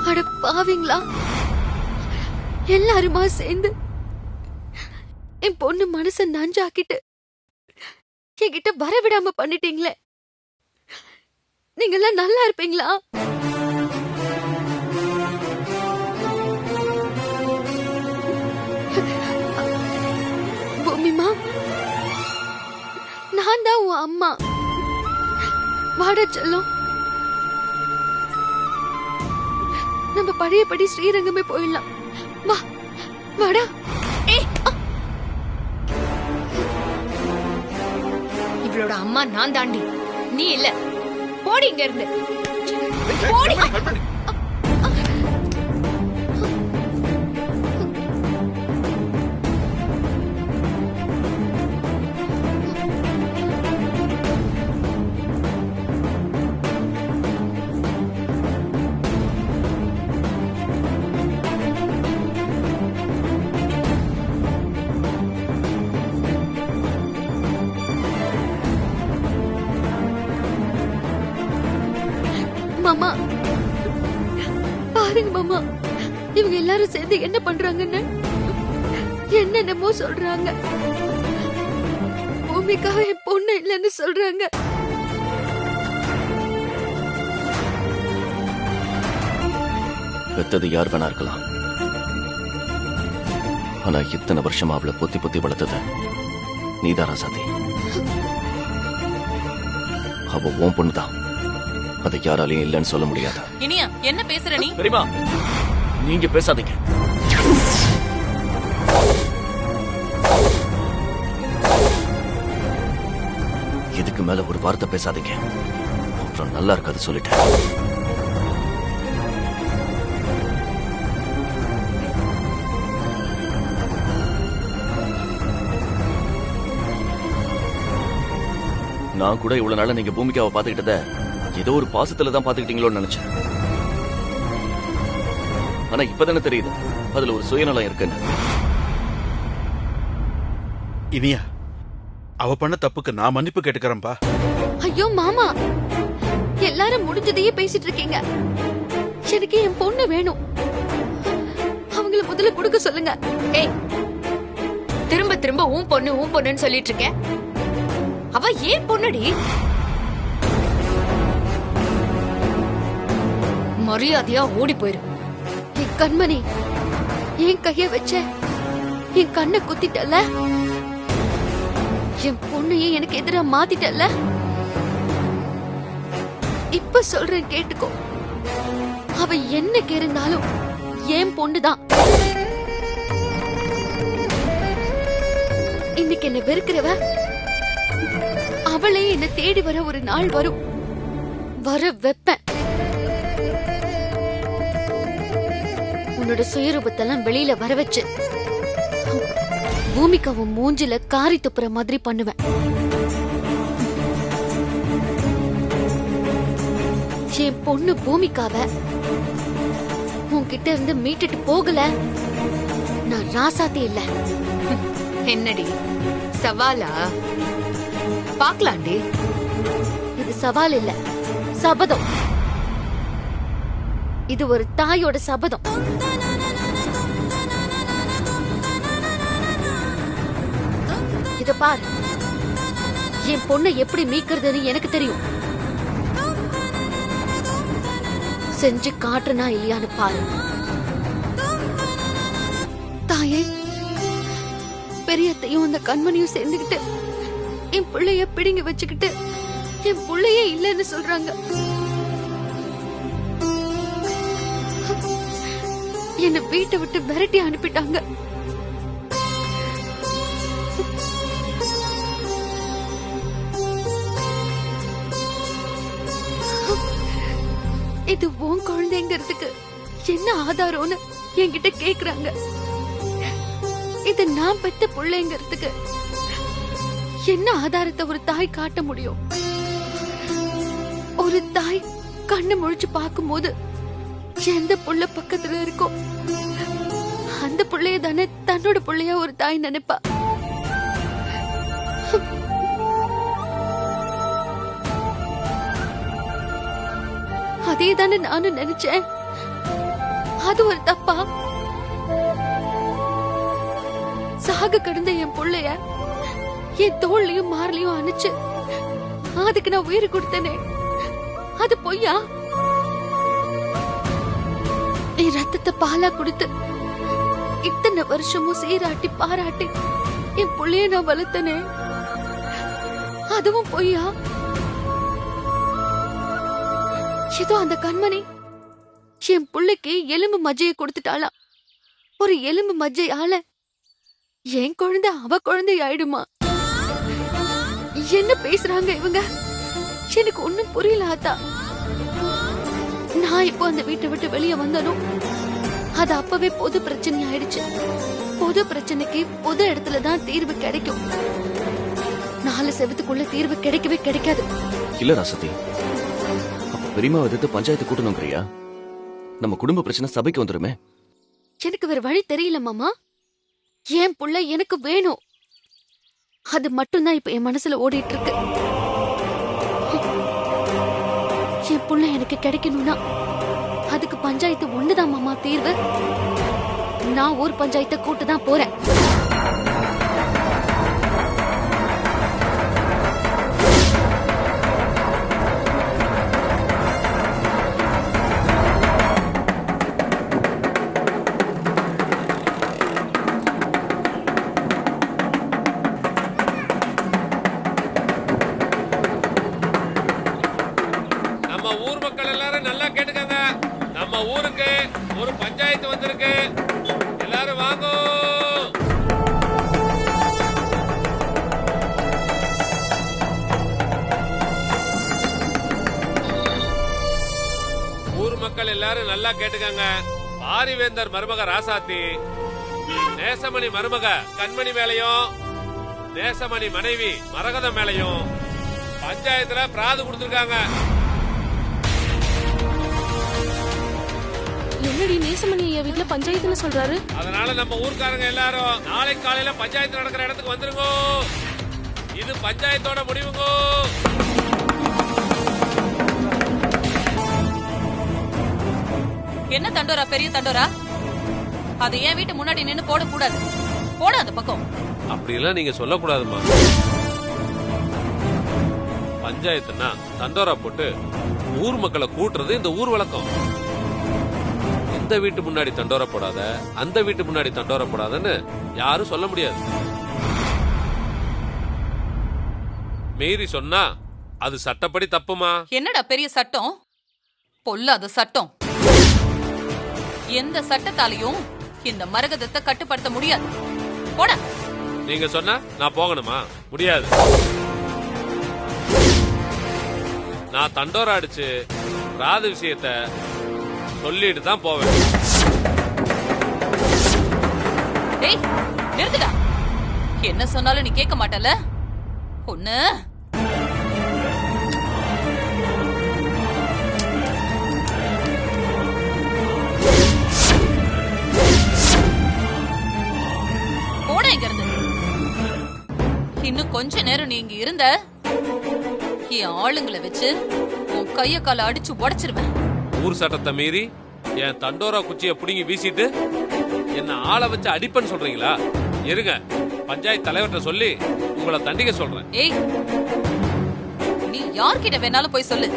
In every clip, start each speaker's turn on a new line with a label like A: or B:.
A: அட பாவீங்களா, எல்லாருமா சேர்ந்து என் பொண்ணு மனச நஞ்சாக்கிட்டு என்கிட்ட வரவிடாம பண்ணிட்டீங்களே. நீங்க எல்லாம் நல்லா இருப்பீங்களா? பூமிமா, நான் தான் உன் அம்மா. வாடா செல்லம், நம்ம பழையபடி ஸ்ரீரங்கமே போயிடலாம். வா வாடா.
B: இவளோட அம்மா நான் தாண்டி, நீ இல்ல. போடி இங்க இருந்து, போடி.
A: மாமா பாருங்க மாமா, இவங்க எல்லாரும் சேர்ந்து என்ன பண்றாங்கன்னு என்னென்னமோ சொல்றாங்க. பூமிக்காக என் பொண்ணு இல்லைன்னு சொல்றாங்க.
C: பெத்தது யார் வேணா இருக்கலாம், ஆனா இத்தனை வருஷமா அவளை பொத்தி பொத்தி வளர்த்தது நீதான் ராசாதி. அவ உன் பொண்ணுதான், அதை யாராலையும் இல்லைன்னு சொல்ல முடியாது.
B: இனியா என்ன பேசுற நீ?
C: தெரியுமா, நீங்க பேசாதீங்க. இதுக்கு மேல ஒரு வார்த்தை பேசாதீங்க, அப்புறம் நல்லா இருக்காது சொல்லிட்டேன். நான் கூட இவ்வளவு நாள நீங்க பூமிக்காவை பாத்துக்கிட்டத ஏதோ ஒரு பாசத்துல தான் பாத்துக்கிட்டீங்களோன்னு நினைச்சேன். ஆனா இப்பதானே தெரியுது அதுல ஒரு சுயநலம் இருக்குன்னு.
D: இனியா, அவ பண்ண தப்புக்கு நான் மன்னிப்பு கேட்டுக்கிறேன்பா.
A: ஐயோ மாமா, எல்லாரும் முடிஞ்சதையே பேசிட்டு இருக்கீங்க. எனக்கு என் பொண்ணு வேணும். அவங்கள முதல்ல கொடுக்க சொல்லுங்க.
B: ஏய், திரும்ப திரும்ப உன் பொண்ணுன்னு சொல்லிட்டு இருக்க. அவ ஏன் பொண்ணுடி? மரியாதையா ஓடி போயிரு.
A: என் கண்மணி, என் கைய வச்ச என் கண்ணை குத்திட்டல்ல, என் பொண்ணையே எனக்கு எதிரா மாத்திட்டல்ல. இப்ப சொல்றேன் கேட்டுக்கோ, அவ என்னைக்கு இருந்தாலும் என் பொண்ணுதான். இன்னைக்கு என்ன வெறுக்கிறவ அவளே என்ன தேடி வர ஒரு நாள் வரும், வர வெப்பேன். உன்னோட சுயரூபத்தெல்லாம் வெளியில வர வச்சு பூமிக்காவும் மூஞ்சில காரி துப்புற மாதிரி பண்ணுவேன். என் பொண்ணு பூமிக்காவ உன்கிட்ட இருந்து மீட்டுட்டு போகல, நான் ராசாத்தி இல்ல.
B: என்னடி சவாலா? பாக்கலாண்டி.
A: இது சவால் இல்ல, சபதம். இது ஒரு தாயோட சபதம். இத பாரு, என் பொண்ணை எப்படி மீட்கிறதுன்னு எனக்கு தெரியும். செஞ்சு காட்டுனா இல்லையான்னு பாரு. தாயே, பெரியத்தையும் அந்த கண்மணியும் சேர்ந்துகிட்டு என் பிள்ளைய பிடிங்க வச்சுக்கிட்டு என் பிள்ளையே இல்லைன்னு சொல்றாங்க. என்ன வீட்டை விட்டு விரட்டி அனுப்பிட்டாங்க. இது உன் குழந்தைங்கிறதுக்கு என்ன ஆதாரம்னு என்கிட்ட கேக்குறாங்க. இது நான் பெத்த பிள்ளைங்கிறதுக்கு என்ன ஆதாரத்தை ஒரு தாய் காட்ட முடியும்? ஒரு தாய் கண்ணு முழிச்சு பார்க்கும்போது எந்த புள்ள பக்கத்துல இருக்கோ அந்த புள்ளைய தானே தன்னோட புள்ளையா ஒரு தாய் நினைப்பா. அதே தானே நானும் நினைச்சேன். அது ஒரு தப்பா? சாக கடந்த என் புள்ளைய என் தோள்லயும் மார்லயும் அணைச்சு அதுக்கு நான் உயிர் கொடுத்தனே, அது பொய்யா? என் ரத்தத்தை பாலா கொடுத்து இத்தனை வருஷமும் சீராட்டி பாராட்டி என் புள்ளைய நான் வளர்த்தனே, அதுவும் பொய்யா? ஏதோ அந்த கண்மணி என் புள்ளைக்கு எலும்பு மஜ்ஜையை கொடுத்துட்டாளா? ஒரு எலும்பு மஜ்ஜையால என் குழந்தை அவ குழந்தை ஆயிடுமா? என்ன பேசுறாங்க இவங்க? எனக்கு ஒண்ணும் புரியல ஆத்தா. நான் இப்போ அந்த வீட்டை விட்டு வெளியே வந்தனும் அது அப்பவே பொது பிரச்சனை ஆயிடுச்சு. பொது பிரச்சனைக்கு பொது இடத்துலதான் தீர்வு கிடைக்கும். 4 செவத்துக்குள்ள தீர்வு கிடைக்கவே கிடைக்காது.
C: இல்ல ராசதி, அப்ப பெரியமா எதிர்த்து பஞ்சாயத்து கூட்டணுங்கிறியா? நம்ம குடும்ப பிரச்சனை சபைக்கு வந்துருமே.
A: எனக்கு வேற வழி தெரியல மாமா. என் புள்ள எனக்கு வேணும். அது மட்டும்தான் இப்ப என் மனசுல ஓடிட்டு இருக்கு. என் புள்ள எனக்கு கிடைக்கணும்னா அதுக்கு பஞ்சாயத்து ஒண்ணுதான் மாமா தீர்வு. நான் ஊர் பஞ்சாயத்தை கூட்டதான் போறேன்.
E: ஊருக்கு ஒரு பஞ்சாயத்து வந்திருக்கு, எல்லாரும் வாங்க. ஊர் மக்கள் எல்லாரும் நல்லா கேட்டுக்கங்க. பாரிவேந்தர் மருமக ராசாத்தி நேசமணி மருமக கண்மணி மேலையும் நேசமணி மனைவி மரகதம் மேலையும் பஞ்சாயத்துல பிராது கொடுத்திருக்காங்க.
F: என்னடி நேசமணி ஐயா வீட்ல பஞ்சாயத்துன்னு சொல்றாரு?
E: அதனால நம்ம ஊர்க்காரங்க எல்லாரும் நாளை காலையில பஞ்சாயத்து நடக்கிற இடத்துக்கு வந்துருங்க. இது பஞ்சாயத்தோட முடிவுங்க.
G: என்ன தண்டோரா, பெரிய தண்டோரா? அது என் வீட்டு முன்னாடி நின்னு போட கூடாது. போட அந்த பக்கம்.
E: அப்படி எல்லாம் நீங்க சொல்லக்கூடாதுமா. பஞ்சாயத்துனா தண்டோரா போட்டு ஊர் மக்களை கூட்டுறது இந்த ஊர் வழக்கம். இந்த வீட்டு முன்னாடி தண்டோர போடாத, அந்த வீட்டு முன்னாடி தண்டோர போடாதன்னு யாரும் சொல்ல முடியாது. மீறி சொன்னா அது சட்டப்படி தப்புமா.
G: என்னடா பெரிய சட்டம்? பொல்லாத சட்டம். எந்த சட்டத்தாலையும் இந்த மரகதத்தை கட்டுப்படுத்த முடியாது. போட.
E: நீங்க சொன்னா நான் போகணுமா? முடியாது. நான் தண்டோரா அடிச்சு ராது விஷயத்தை சொல்லிட்டு தான் போவேன்.
G: டேய் நிறுத்துடா. என்ன சொன்னாலும் நீ கேட்க மாட்டல. ஒண்ணு போட இங்க இருந்து. இன்னும் கொஞ்ச நேரம் நீ இங்க இருந்த என் ஆளுங்களை வச்சு உன் கைய கால அடிச்சு உடைச்சிருவேன்.
E: ஊர் சட்டத்தை மீறி என் தண்டோரா குச்சியை புடுங்கி வீசிட்டு என்ன ஆளை வச்சு அடிப்பன்னு சொல்றீங்களா? இருங்க, பஞ்சாயத்து தலைவர்கிட்ட சொல்லி உங்களை தண்டிக்க சொல்றேன்.
G: ஏய், நீ யார்கிட்ட வேணாலும் போய் சொல்லு.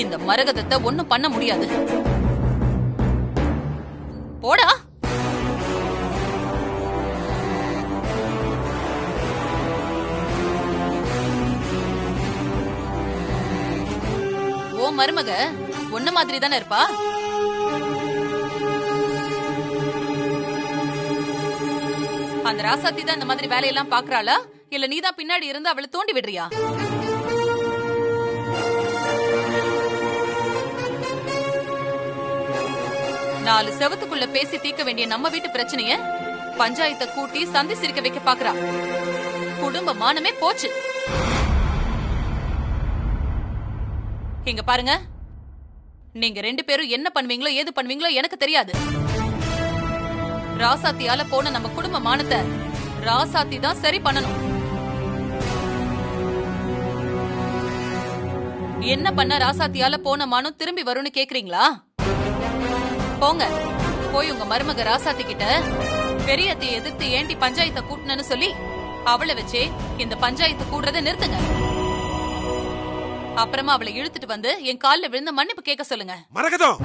G: இந்த மரகதத்தை ஒண்ணும் பண்ண முடியாது. போடா. ஓ மருமக ஒன்ன மாதிரி தானே இருப்பா? அந்த ராசாத்தி தான் இந்த மாதிரி வேலையெல்லாம் பாக்குறாளா, இல்ல நீதான் பின்னாடி இருந்து அவளை தோண்டி விடுறியா? நாலு செவத்துக்குள்ள பேசி தீர்க்க வேண்டிய நம்ம வீட்டு பிரச்சனைய பஞ்சாயத்தை கூட்டி சந்தி சிரிக்க வைக்க பாக்குறா. குடும்ப மானமே போச்சு. இங்க பாருங்க, நீங்க 2 பேரும் என்ன பண்ணுவீங்களோ ஏது பண்ணுவீங்களோ எனக்கு தெரியாது. ராசாத்தியால போன நம்ம குடும்ப மானத்தை ராசாத்தி தான் சரி பண்ணணும். என்ன பண்ண ராசாத்தியால போன மானம் திரும்பி வரும்னு கேக்குறீங்களா? போங்க, போய் உங்க மருமக ராசாத்தி கிட்ட பெரியத்தைய எதிர்த்து ஏண்டி பஞ்சாயத்தை கூட்டணும்னு சொல்லி அவளை வச்சே இந்த பஞ்சாயத்து கூடுறத நிறுத்துங்க. அப்புறமா அவளை இழுத்துட்டு வந்து என் கால்ல விழுந்து மன்னிப்பு கேட்க சொல்லுங்க.
H: மரகதம்,